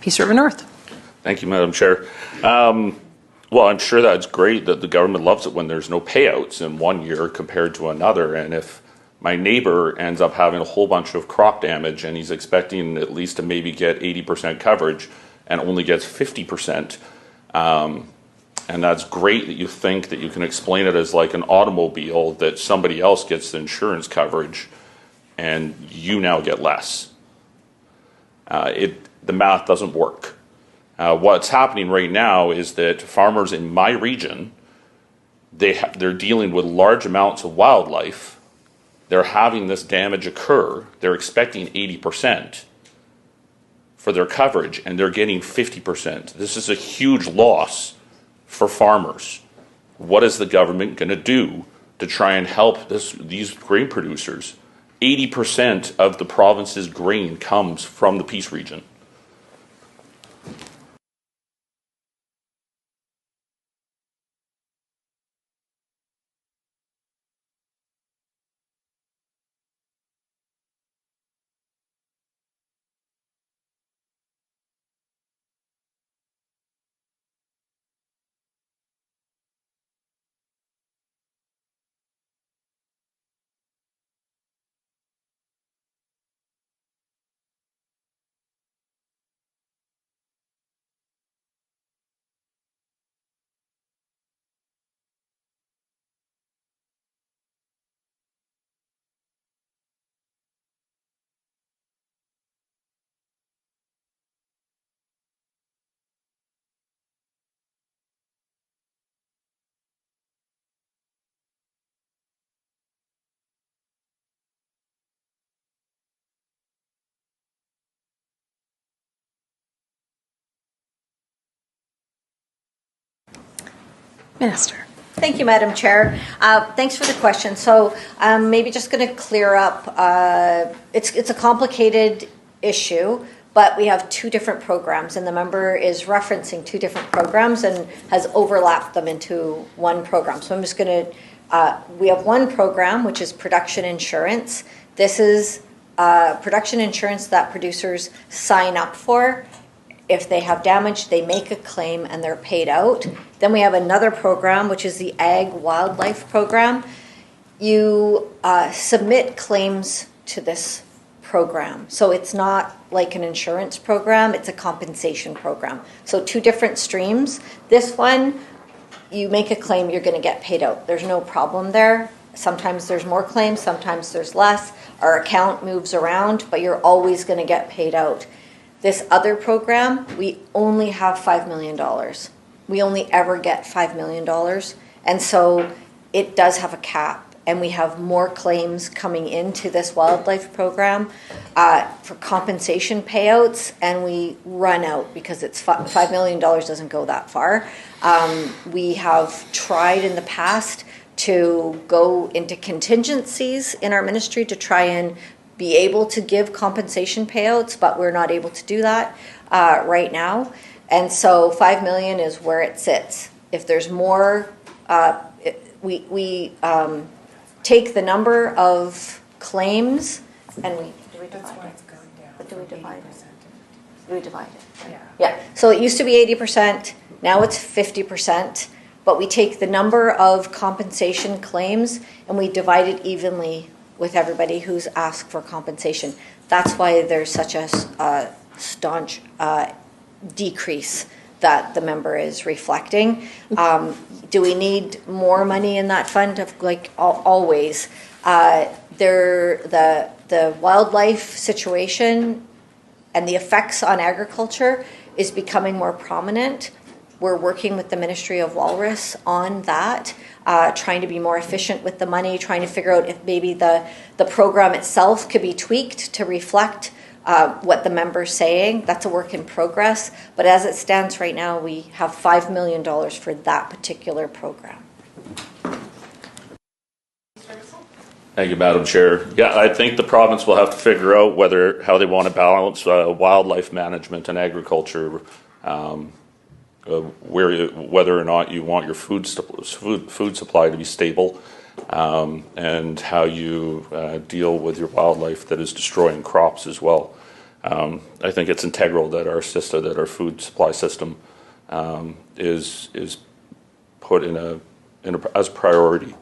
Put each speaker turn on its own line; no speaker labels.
Peace River North.
Thank you, Madam Chair. Well, I'm sure that's great that the government loves it when there's no payouts in one year compared to another. And if my neighbor ends up having a whole bunch of crop damage and he's expecting at least to maybe get 80% coverage and only gets 50%, and that's great that you think that you can explain it as like an automobile, that somebody else gets the insurance coverage and you now get less. The math doesn't work. What's happening right now is that farmers in my region, they're dealing with large amounts of wildlife. They're having this damage occur. They're expecting 80% for their coverage, and they're getting 50%. This is a huge loss for farmers. What is the government going to do to try and help these grain producers? 80% of the province's grain comes from the Peace region.
Minister.
Thank you, Madam Chair. Thanks for the question. So maybe just going to clear up. It's a complicated issue, but we have two different programs, and the member is referencing two different programs and has overlapped them into one program. So I'm just going to, we have one program, which is production insurance. This is production insurance that producers sign up for. If they have damage, they make a claim and they're paid out. Then we have another program, which is the Ag Wildlife Program. You submit claims to this program. So it's not like an insurance program, it's a compensation program. So two different streams. This one, you make a claim, you're going to get paid out. There's no problem there. Sometimes there's more claims, sometimes there's less. Our account moves around, but you're always going to get paid out. This other program, we only have $5 million. We only ever get $5 million. And so it does have a cap. And we have more claims coming into this wildlife program for compensation payouts. And we run out because it's $5 million doesn't go that far. We have tried in the past to go into contingencies in our ministry to try and be able to give compensation payouts, but we're not able to do that right now. And so $5 million is where it sits. If there's more, we take the number of claims and we divide it. What do we divide it? We divide it. Yeah. So it used to be 80%. Now it's 50%. But we take the number of compensation claims and we divide it evenly with everybody who's asked for compensation. That's why there's such a staunch decrease that the member is reflecting. Do we need more money in that fund? Always. The wildlife situation and the effects on agriculture is becoming more prominent. We're working with the Ministry of Walrus on that, trying to be more efficient with the money, trying to figure out if maybe the program itself could be tweaked to reflect what the member's saying. That's a work in progress. But as it stands right now, we have $5 million for that particular program.
Thank you, Madam Chair. Yeah, I think the province will have to figure out how they want to balance wildlife management and agriculture. Whether or not you want your food supply to be stable, and how you deal with your wildlife that is destroying crops as well. I think it's integral that our system, that our food supply system, is put as a priority